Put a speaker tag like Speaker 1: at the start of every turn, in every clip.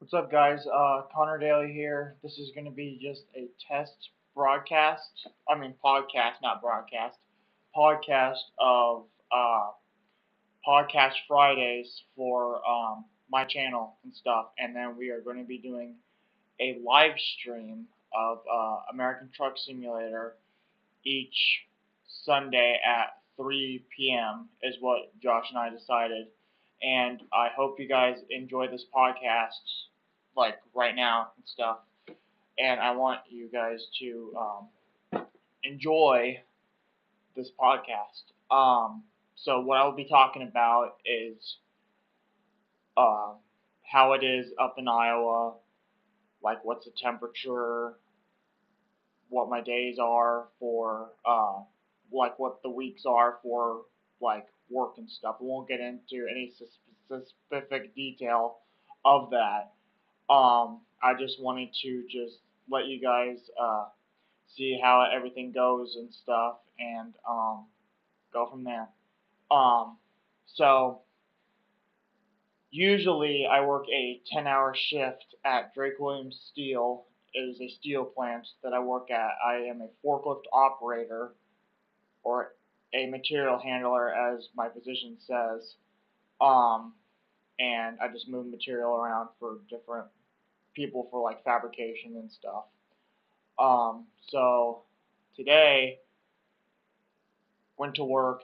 Speaker 1: What's up, guys? Connor Daly here. This is going to be just a test broadcast. I mean, podcast, not broadcast. Podcast of Podcast Fridays for my channel and stuff. And then we are going to be doing a live stream of American Truck Simulator each Sunday at 3 p.m. is what Josh and I decided. And I hope you guys enjoy this podcast, like right now and stuff. And I want you guys to enjoy this podcast. So what I will be talking about is um, how it is up in Iowa, like what's the temperature, what my days are for like what the weeks are for like work and stuff. We won't get into any specific detail of that. I just wanted to just let you guys see how everything goes and stuff, and go from there. Um, so usually I work a 10-hour shift at Drake Williams Steel. It is a steel plant that I work at. I am a forklift operator, or a material handler, as my position says. Um, and I just move material around for different people for like fabrication and stuff. So today went to work,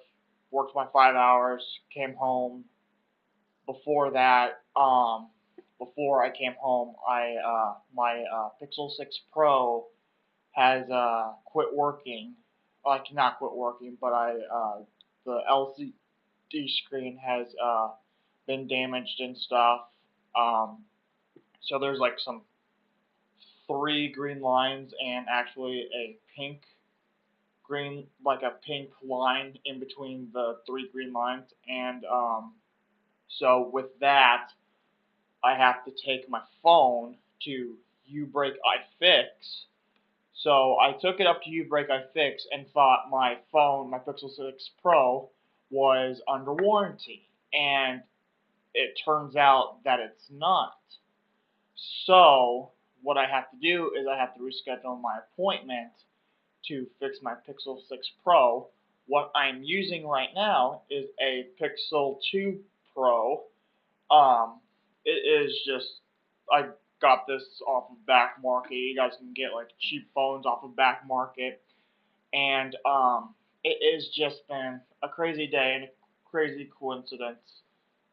Speaker 1: worked my 5 hours, came home. Before that, before I came home, I my Pixel 6 Pro has quit working. Like not quit working, but the LCD screen has been damaged and stuff. Um, so there's like some three green lines and actually a pink green, like a pink line in between the three green lines. And so with that, I have to take my phone to U-Break iFix. So I took it up to U-Break iFix and thought my phone, my Pixel 6 Pro, was under warranty. And it turns out that it's not. So what I have to do is I have to reschedule my appointment to fix my Pixel 6 Pro. What I'm using right now is a Pixel 2 Pro. It is just, I got this off of Back Market. You guys can get like cheap phones off of Back Market, and it has just been a crazy day and a crazy coincidence.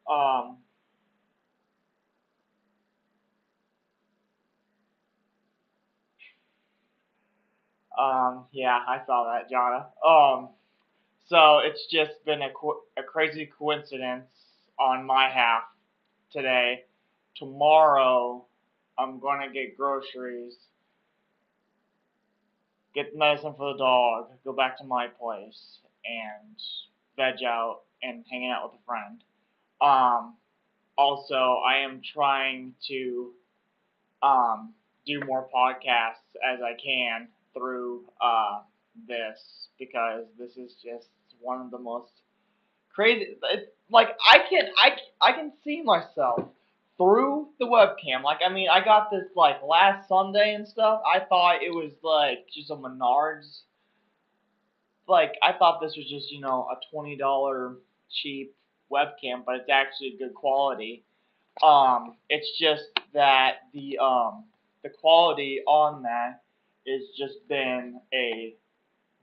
Speaker 1: Um, yeah, I saw that, Jonna. So it's just been a crazy coincidence on my half today. Tomorrow, I'm gonna get groceries, get medicine for the dog, go back to my place, and veg out and hanging out with a friend. Um, Also, I am trying to um, do more podcasts as I can through this, because this is just one of the most crazy. Like I can see myself through the webcam. Like I mean, I got this like last Sunday and stuff. I thought it was like just a Menards. Like I thought this was just a $20 cheap webcam, but it's actually good quality. It's just that the quality on that has just been a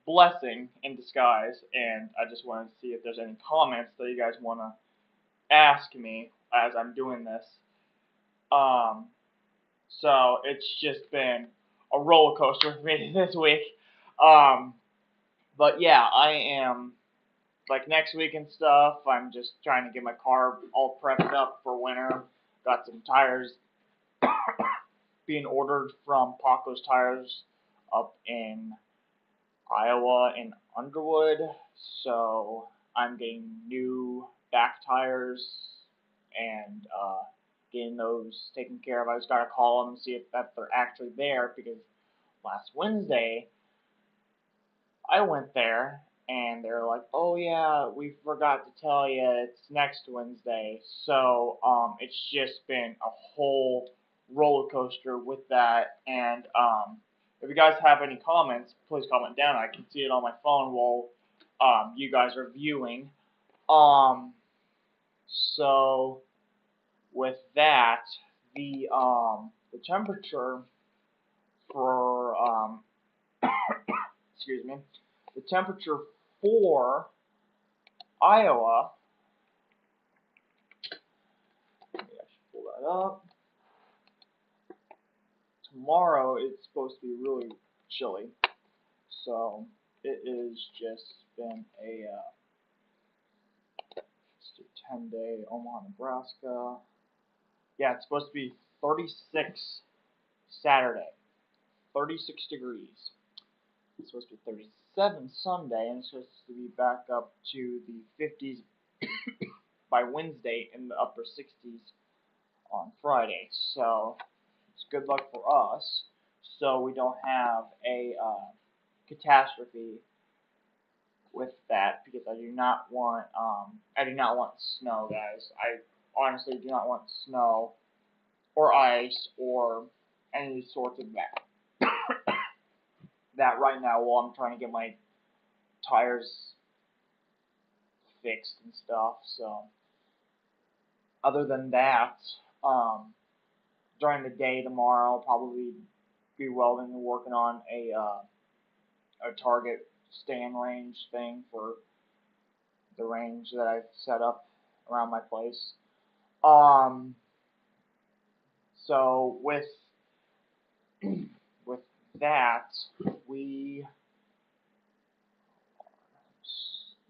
Speaker 1: blessing in disguise, and I just wanted to see if there's any comments that you guys want to ask me as I'm doing this. Um, so it's just been a roller coaster for me this week. Um, but yeah, I am like next week and stuff. I'm just trying to get my car all prepped up for winter. Got some tires being ordered from Paco's Tires up in Iowa in Underwood. So I'm getting new back tires and getting those taken care of. I just gotta call them and see if that they're actually there, because last Wednesday I went there and they're like, "Oh yeah, we forgot to tell you it's next Wednesday." So it's just been a whole roller coaster with that. And if you guys have any comments, please comment down. I can see it on my phone while you guys are viewing. Um, so with that, the temperature for excuse me, the temperature for Iowa. Maybe I should pull that up. Tomorrow it's supposed to be really chilly, so it is just been a 10-day Omaha, Nebraska. Yeah, it's supposed to be 36 Saturday, 36 degrees. It's supposed to be 37 Sunday, and it's supposed to be back up to the 50s by Wednesday and the upper 60s on Friday. So it's good luck for us, so we don't have a catastrophe with that, because I do not want snow, guys. I honestly do not want snow or ice or any sorts of that. That right now, while I'm trying to get my tires fixed and stuff. So other than that, during the day tomorrow, I'll probably be welding and working on a target stand range thing for the range that I've set up around my place. So with that, we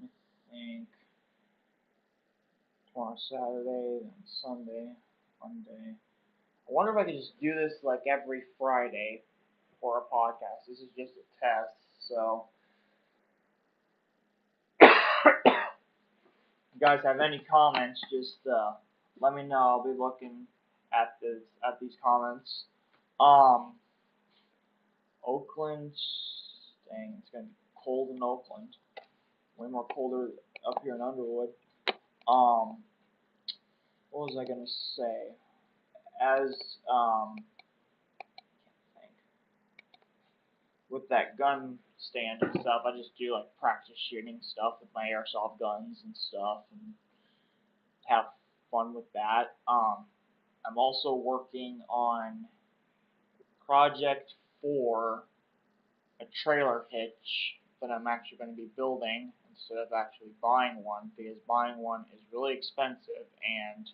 Speaker 1: I think tomorrow Saturday, then Sunday, Monday. I wonder if I could just do this like every Friday for a podcast. This is just a test, so if you guys have any comments, just let me know. I'll be looking at these comments. Oakland, dang, it's gonna be cold in Oakland. Way more colder up here in Underwood. What was I gonna say? As can't think. With that gun stand and stuff, I just do like practice shooting stuff with my airsoft guns and stuff, and have fun with that. I'm also working on a project for a trailer hitch that I'm actually going to be building instead of actually buying one, because buying one is really expensive, and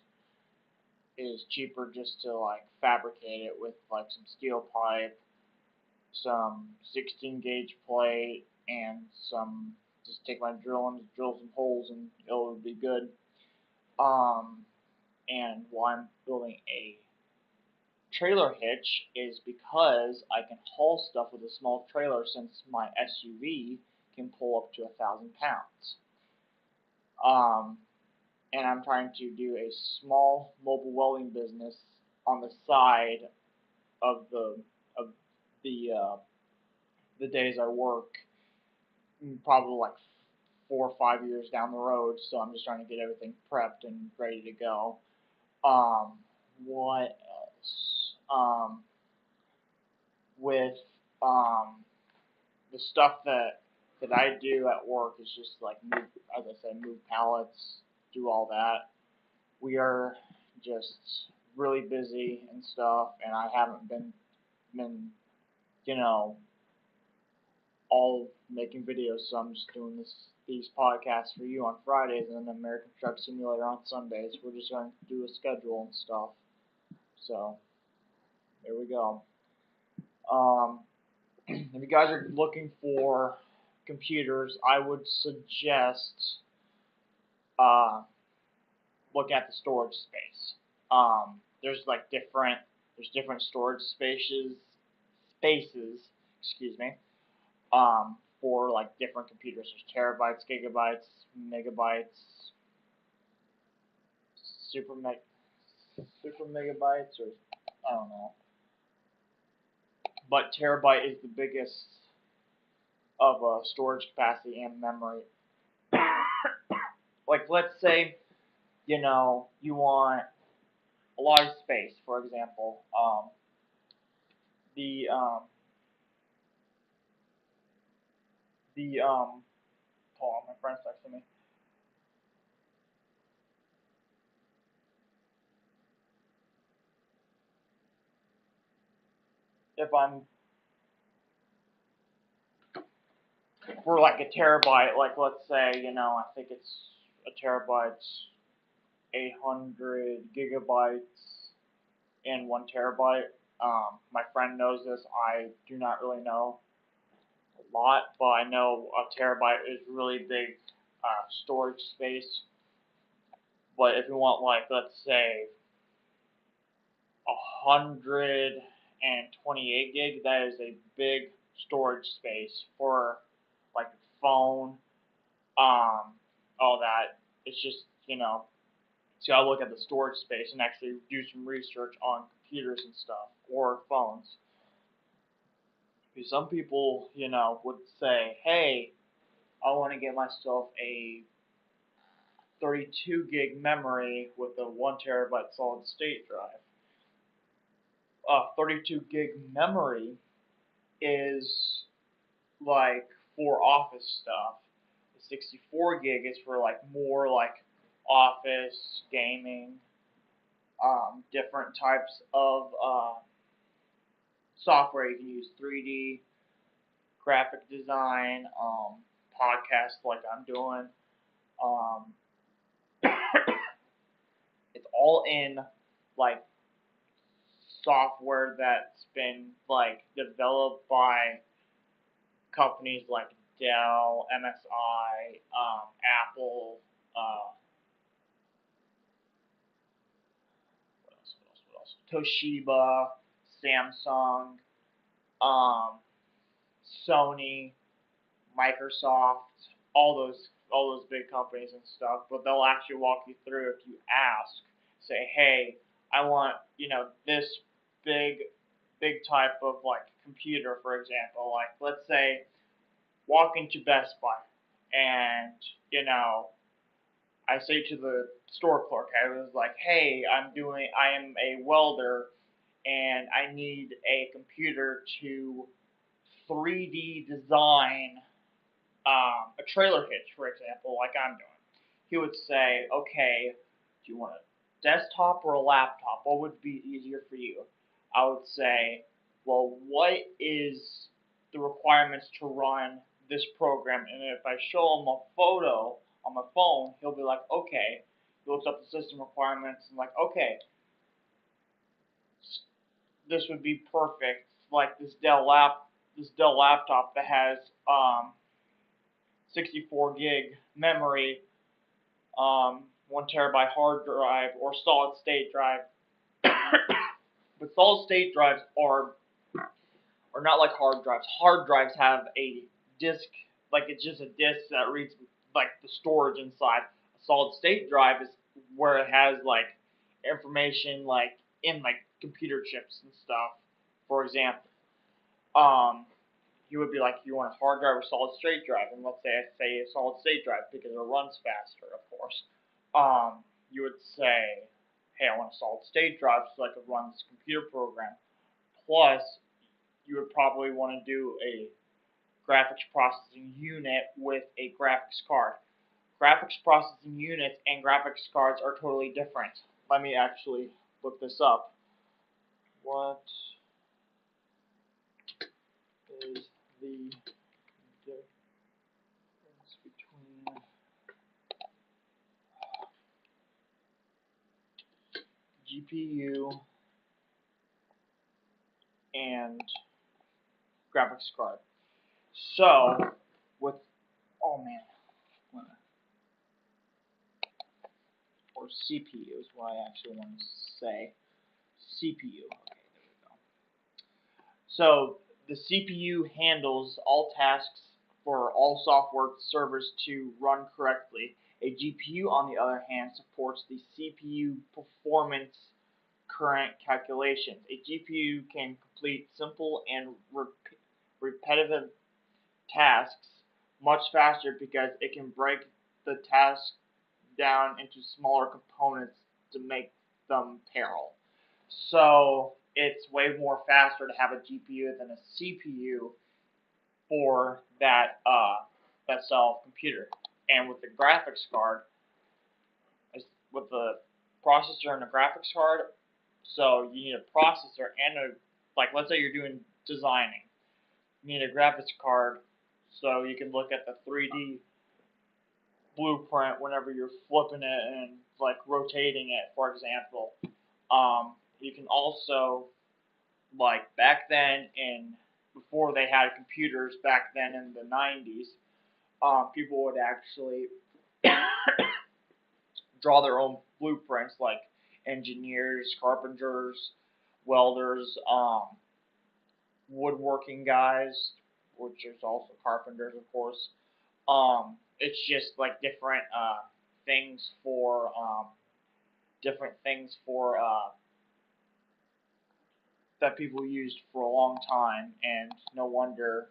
Speaker 1: it is cheaper just to like fabricate it with like some steel pipe, some 16 gauge plate, and some, just take my drill and drill some holes and it'll be good. And why I'm building a trailer hitch is because I can haul stuff with a small trailer, since my SUV can pull up to 1,000 pounds. And I'm trying to do a small mobile welding business on the side of the days I work, probably like 4 or 5 years down the road. So I'm just trying to get everything prepped and ready to go. What else? With the stuff that I do at work is just like move, as I said, move pallets, do all that. We are just really busy and stuff, and I haven't been you know, all making videos, so I'm just doing these podcasts for you on Fridays and then American Truck Simulator on Sundays. We're just going to do a schedule and stuff. So there we go. If you guys are looking for computers, I would suggest look at the storage space. There's different storage spaces, excuse me, for like different computers. There's terabytes, gigabytes, megabytes, super megabytes, or I don't know. But terabyte is the biggest of storage capacity and memory. Like, let's say, you want a lot of space. For example, the um, the hold on, my friend's texting me. If I'm for like a terabyte, like let's say, I think it's a terabyte's 800 gigabytes in 1 terabyte. My friend knows this. I do not really know a lot, but I know a terabyte is really big storage space. But if you want, like, let's say 128 gig, that is a big storage space for like phone, um, all that. It's just, so I look at the storage space and actually do some research on computers and stuff or phones. Because some people, would say, hey, I want to get myself a 32 gig memory with a 1 terabyte solid state drive. 32 gig memory is like for office stuff. The 64 gig is for like more like office gaming, different types of software you can use, 3D, graphic design, podcasts like I'm doing. Um, it's all in like software that's been like developed by companies like Dell, MSI, Apple, what else? Toshiba, Samsung, um, Sony, Microsoft, all those big companies and stuff. But they'll actually walk you through if you ask. Say, hey, I want this big type of like computer, for example. Like let's say walk into Best Buy and I say to the store clerk, I was like, hey, I am a welder and I need a computer to 3D design a trailer hitch, for example, like I'm doing. He would say, okay, do you want a desktop or a laptop? What would be easier for you? I would say, well, what is the requirements to run this program? And if I show him a photo on my phone, he'll be like, okay. He looks up the system requirements and like, okay, this would be perfect. Like this Dell laptop that has 64 gig memory, 1 terabyte hard drive or solid state drive. But solid state drives are not like hard drives. Hard drives have a disk, like it's just a disk that reads like the storage inside. A solid state drive is where it has like information like in like computer chips and stuff. For example, um, you would be like, you want a hard drive or solid state drive, and let's say I say a solid state drive because it runs faster, of course. You would say, hey, I want a solid state drive so I could run this computer program. Plus, you would probably want to do a graphics processing unit with a graphics card. Graphics processing units and graphics cards are totally different. Let me actually look this up. What is the difference between GPU and graphics card? So, with, oh man, or CPU is what I actually want to say. CPU. Okay, there we go. So the CPU handles all tasks for all software servers to run correctly. A GPU, on the other hand, supports the CPU performance current calculations. A GPU can complete simple and repetitive tasks much faster because it can break the task down into smaller components to make them peril. So it's way more faster to have a GPU than a CPU for that style of computer. And with the graphics card, with the processor and the graphics card, so you need a processor and like let's say you're doing designing, you need a graphics card so you can look at the 3D blueprint whenever you're flipping it and like rotating it, for example. You can also, like back then before they had computers back then in the 90s, people would actually draw their own blueprints, like engineers, carpenters, welders, woodworking guys, which is also carpenters, of course. It's just like things for different things for that people used for a long time, and no wonder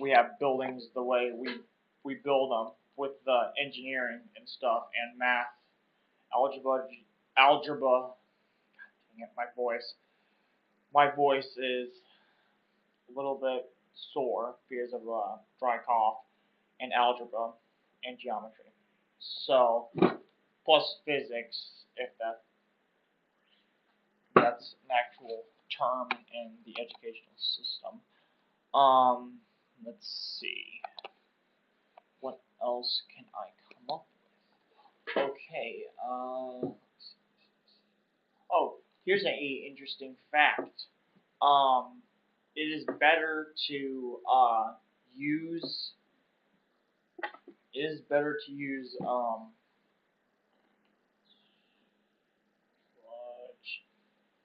Speaker 1: we have buildings the way we build them with the engineering and stuff and math, algebra. Dang it, my voice is a little bit sore because of dry cough and algebra and geometry. So plus physics, if that's an actual term in the educational system. Let's see. What else can I come up with? Okay. Oh, here's an interesting fact. It is better to use. It is better to use a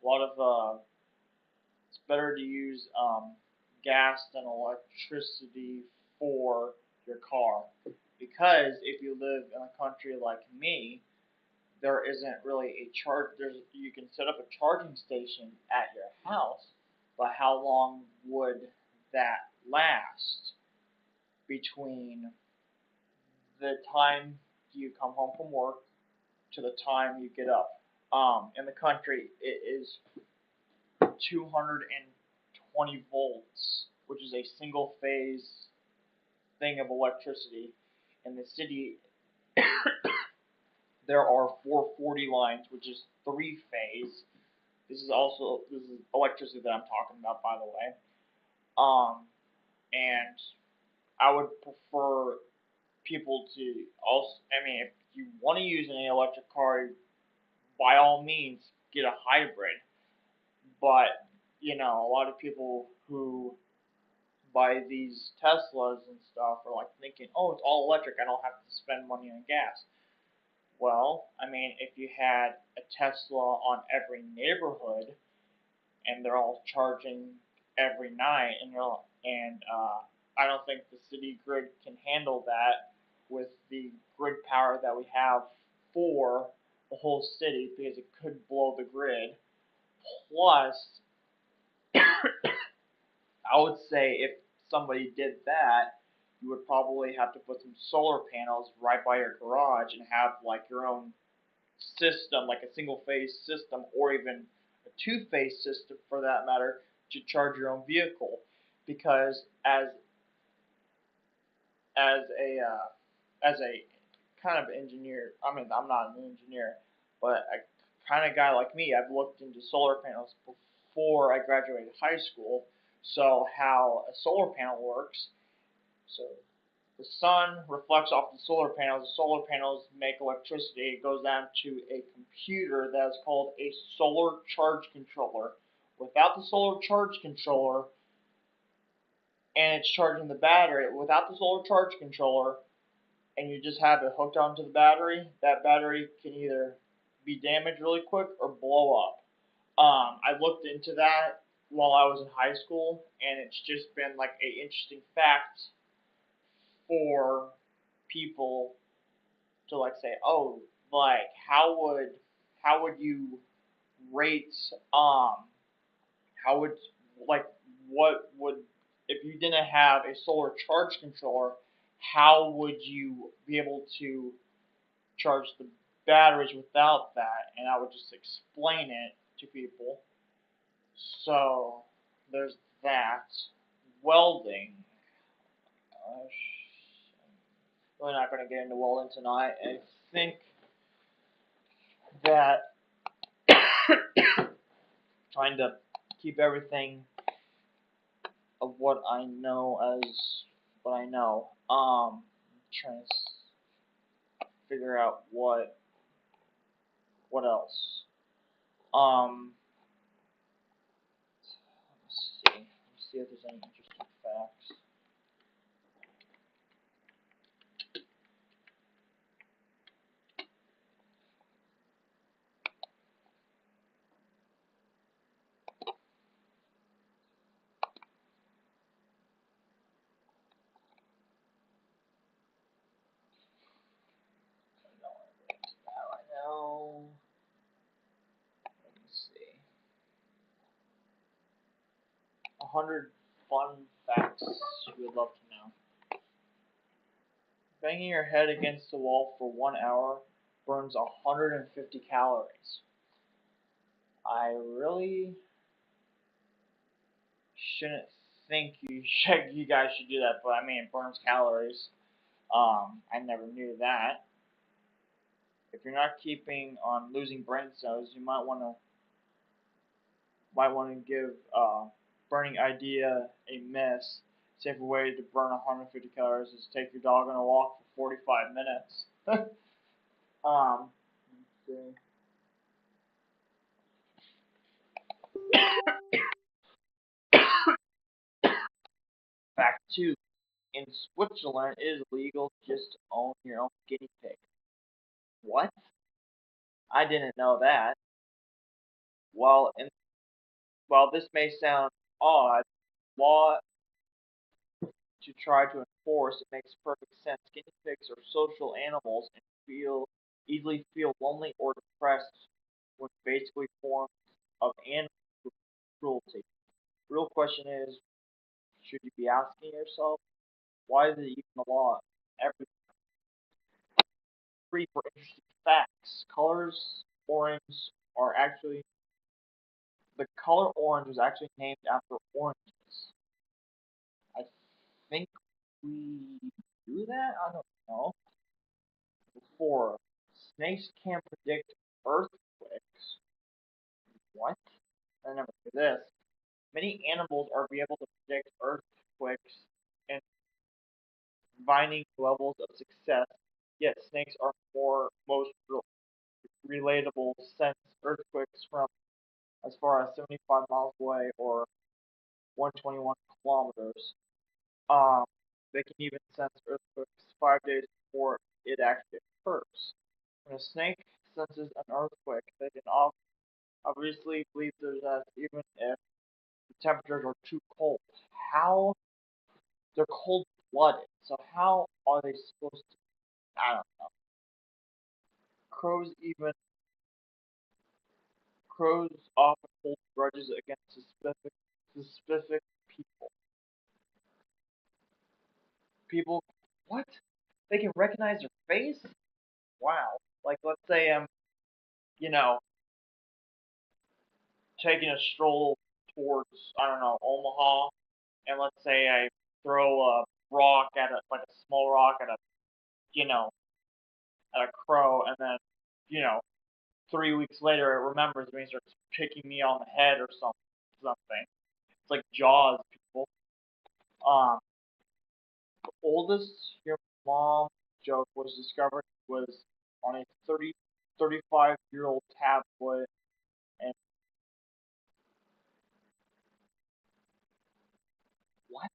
Speaker 1: lot of it's better to use gas than electricity for your car, because if you live in a country like me, there isn't really a charge. You can set up a charging station at your house, but how long would that last between the time you come home from work to the time you get up? In the country, it is 220 volts, which is a single phase thing of electricity. In the city, there are 440 lines, which is three phase. This is electricity that I'm talking about, by the way. And I would prefer people to also. I mean, if you want to use an electric car, by all means, get a hybrid. But a lot of people who buy these Teslas and stuff are like thinking, oh, it's all electric, I don't have to spend money on gas. Well, I mean, if you had a Tesla on every neighborhood and they're all charging every night, and I don't think the city grid can handle that with the grid power that we have for the whole city, because it could blow the grid. Plus, I would say if somebody did that, you would probably have to put some solar panels right by your garage and have like your own system, like a single phase system, or even a two phase system for that matter, to charge your own vehicle. Because as a kind of engineer, I mean, I'm not an engineer, but a kind of guy like me, I've looked into solar panels before I graduated high school. So how a solar panel works, so the sun reflects off the solar panels make electricity, it goes down to a computer that is called a solar charge controller. Without the solar charge controller, and it's charging the battery, without the solar charge controller, and you just have it hooked onto the battery, that battery can either be damaged really quick or blow up. I looked into that while I was in high school, and it's just been like a interesting fact for people to like say, oh, like how would you rate how would like what would if you didn't have a solar charge controller, how would you be able to charge the batteries without that, and I would just explain it to people. So there's that. Welding. I'm really not going to get into welding tonight. I think that trying to keep everything of what I know as what I know. Trying to figure out what else. Let's see if there's any interesting facts. I don't want to get into that right now. Let me see. 100 fun facts you would love to know. Banging your head against the wall for 1 hour burns 150 calories. I really shouldn't think you guys should do that, but I mean it burns calories. I never knew that. If you're not keeping on losing brain cells, you might want to give burning idea a miss. Safer way to burn 150 calories is take your dog on a walk for 45 minutes. Let's see. Fact 2. In Switzerland, it is illegal just to own your own guinea pig. What? I didn't know that. While in, while this may sound odd, law to try to enforce, it makes perfect sense. Guinea pigs are social animals and easily feel lonely or depressed when basically forms of animal cruelty. The real question is, should you be asking yourself, why is it even a law? Every three for interesting facts. Are actually the color orange was actually named after oranges. I think we do that. I don't know. 4. Snakes can predict earthquakes. What? I never knew this. Many animals are able to predict earthquakes and varying levels of success, yet snakes are most relatable since earthquakes from as far as 75 miles away or 121 kilometers. Um, they can even sense earthquakes 5 days before it actually occurs. When a snake senses an earthquake, they can obviously leave their nest even if the temperatures are too cold. How they're cold blooded, so how are they supposed to? I don't know. Crows even crows often hold grudges against specific people. People, what? They can recognize your face? Wow. Like let's say I'm, you know, taking a stroll towards I don't know Omaha, and let's say I throw a rock at a small rock at a you know at a crow, and then you know 3 weeks later it remembers me and starts kicking me on the head or something. It's like Jaws, people. Um, the oldest your mom joke was discovered was on a 35-year-old tablet, and what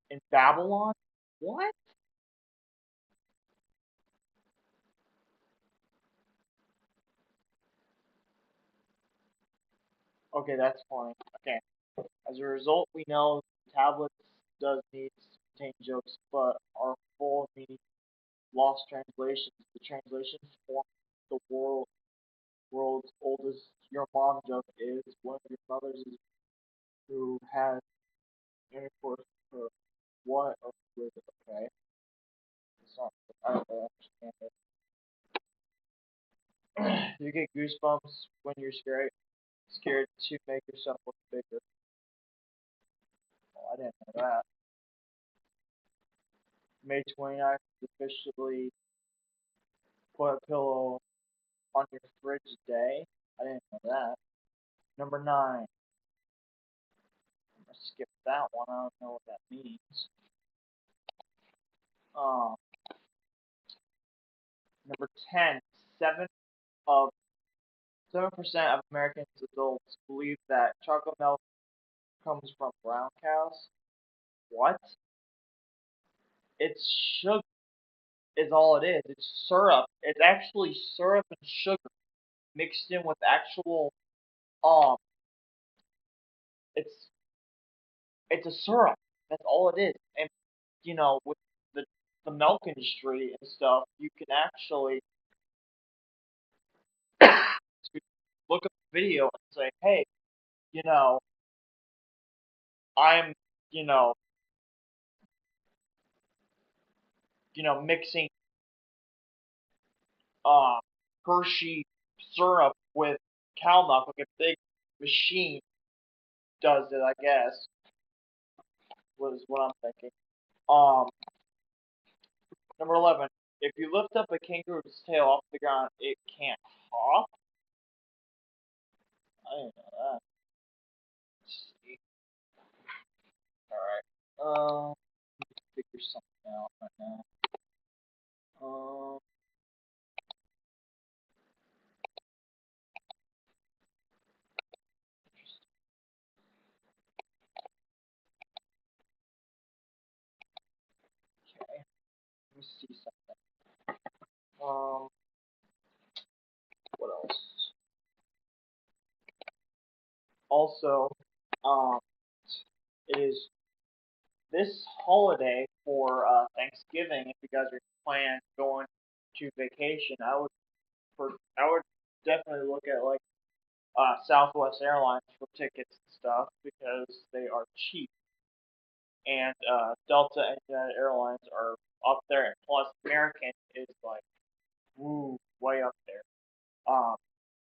Speaker 1: in Babylon? What? Okay, that's funny. Okay. As a result, we know tablets does need to contain jokes, but are full of meaning lost translations. The translations form the world's oldest your mom joke is one of your mothers is who has intercourse with her. What or with it, okay? It's not I don't really understand it. You get goosebumps when you're scared to make yourself look bigger. Well, I didn't know that. May 29th is officially put a pillow on your fridge day. I didn't know that. Number 9. I'm gonna skip that one. I don't know what that means. Um, Number 10. Of 7% of American adults believe that chocolate milk comes from brown cows. What? It's sugar. Is all it is. It's syrup. It's actually syrup and sugar mixed in with actual um. It's it's a syrup. That's all it is. And with the the milk industry and stuff, you can actually look at the video and say, hey, you know, I'm you know mixing uh Hershey syrup with cow milk, like a big machine does it. I guess was what I'm thinking. Um, Number 11. If you lift up a kangaroo's tail off the ground, it can't hop. I didn't know that. Let's see. Alright. Let me figure something out right now. Um, okay. Let me see something. Um, what else? Also, um, it is this holiday for Thanksgiving. If you guys are planning going to vacation, I would definitely look at like Southwest Airlines for tickets and stuff because they are cheap, and Delta and United Airlines are up there, and plus American is like way up there. Um,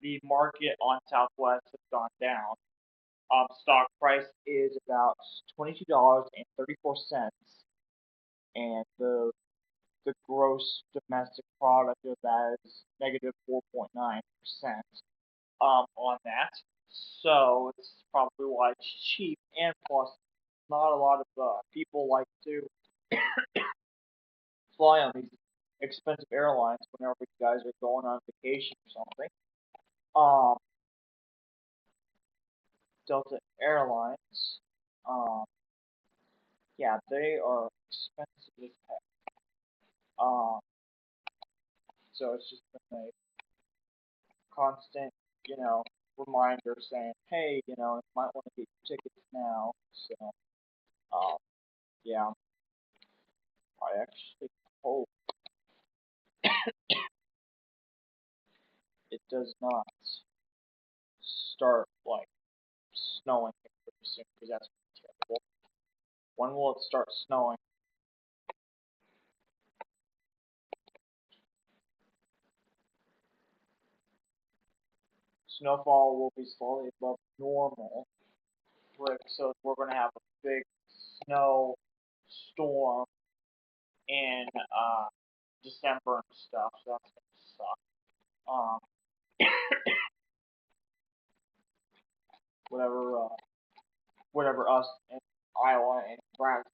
Speaker 1: the market on Southwest has gone down. Stock price is about $22.34, and the gross domestic product of that is negative 4.9%. On that. So it's probably why it's cheap, and plus, not a lot of people like to fly on these expensive airlines whenever you guys are going on vacation or something. Um, Delta Airlines, um, yeah, they are expensive as heck. Um, so it's just been a constant, you know, reminder saying, hey, you might want to get your tickets now. So, um, yeah, I actually hope it does not start like snowing pretty soon because that's terrible. When will it start snowing? Snowfall will be slowly above normal, so we're gonna have a big snow storm in December and stuff. So that's gonna suck. Um, whatever, whatever us in Iowa and Nebraska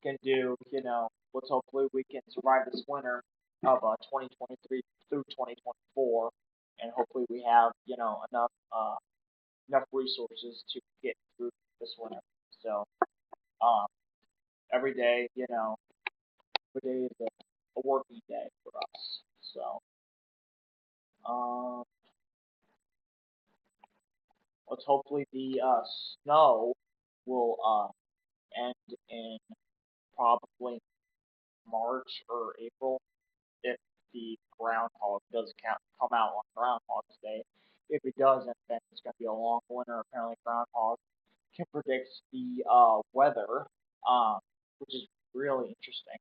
Speaker 1: can do, let's hopefully we can survive this winter of 2023 through 2024, and hopefully we have, enough resources to get through this winter. So, um, every day, every day is a working day for us. So, um, let's hopefully the snow will end in probably March or April if the groundhog does come out on Groundhog's Day. If it doesn't, then it's going to be a long winter. Apparently, Groundhog can predict the weather, which is really interesting.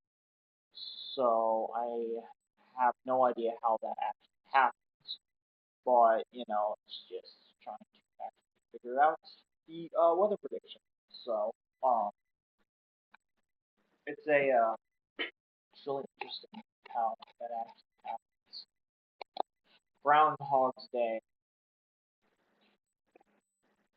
Speaker 1: So I have no idea how that actually happens, but it's just trying to actually figure out the weather prediction. So um, it's really interesting how that actually happens. Groundhog's Day.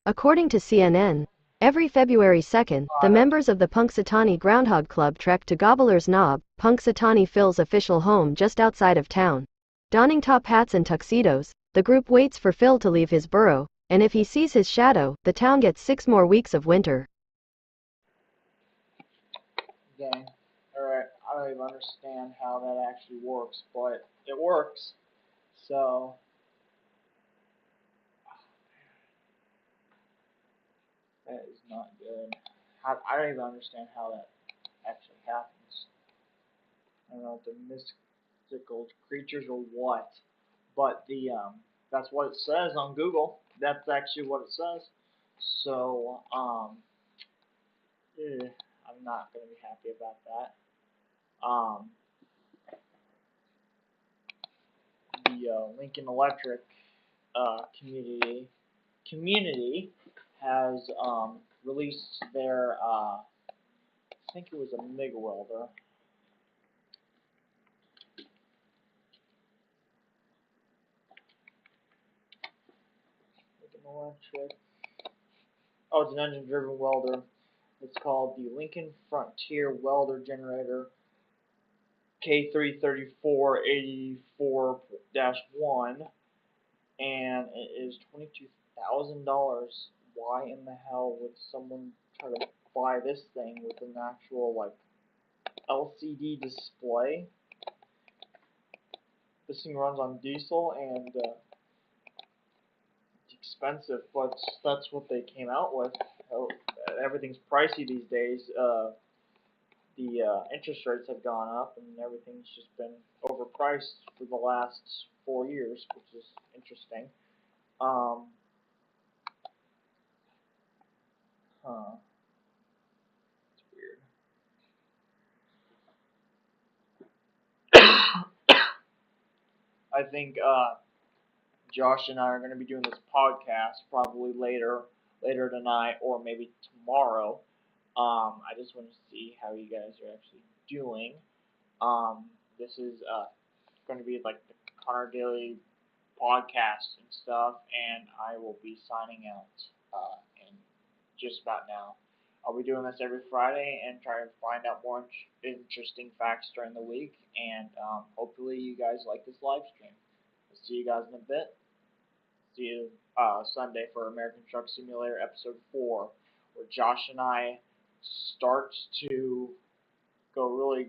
Speaker 2: According to CNN, every February 2nd, the
Speaker 1: Uh,
Speaker 2: members of the Punxsutawney Groundhog Club trek to Gobbler's Knob, Punxsutawney Phil's official home just outside of town. Donning top hats and tuxedos, the group waits for Phil to leave his burrow, and if he sees his shadow, the town gets 6 more weeks of winter.
Speaker 1: Dang. Alright, I don't even understand how that actually works, but it works. So, that is not good. I don't even understand how that actually happens. I don't know if they're mystical creatures or what, but that's what it says on Google. That's actually what it says. So, I'm not gonna be happy about that. Um, the Lincoln Electric community has released their I think it was a MIG welder. Lincoln Electric. Oh, it's an engine-driven welder. It's called the Lincoln Frontier Welder Generator K33484-1, and it is $22,000. Why in the hell would someone try to buy this thing with an actual like LCD display? This thing runs on diesel and it's expensive, but that's what they came out with. Oh, everything's pricey these days. The interest rates have gone up, and everything's just been overpriced for the last 4 years, which is interesting. Um, huh, it's weird. I think Josh and I are going to be doing this podcast probably later tonight or maybe tomorrow. I just want to see how you guys are actually doing. This is going to be like the Connor Daily podcast and stuff, and I will be signing out in just about now. I'll be doing this every Friday and try to find out more interesting facts during the week, and hopefully you guys like this live stream. I'll see you guys in a bit. See you Sunday for American Truck Simulator Episode 4, where Josh and I start to go really,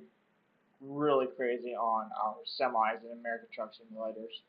Speaker 1: really crazy on our semis and American Truck Simulators.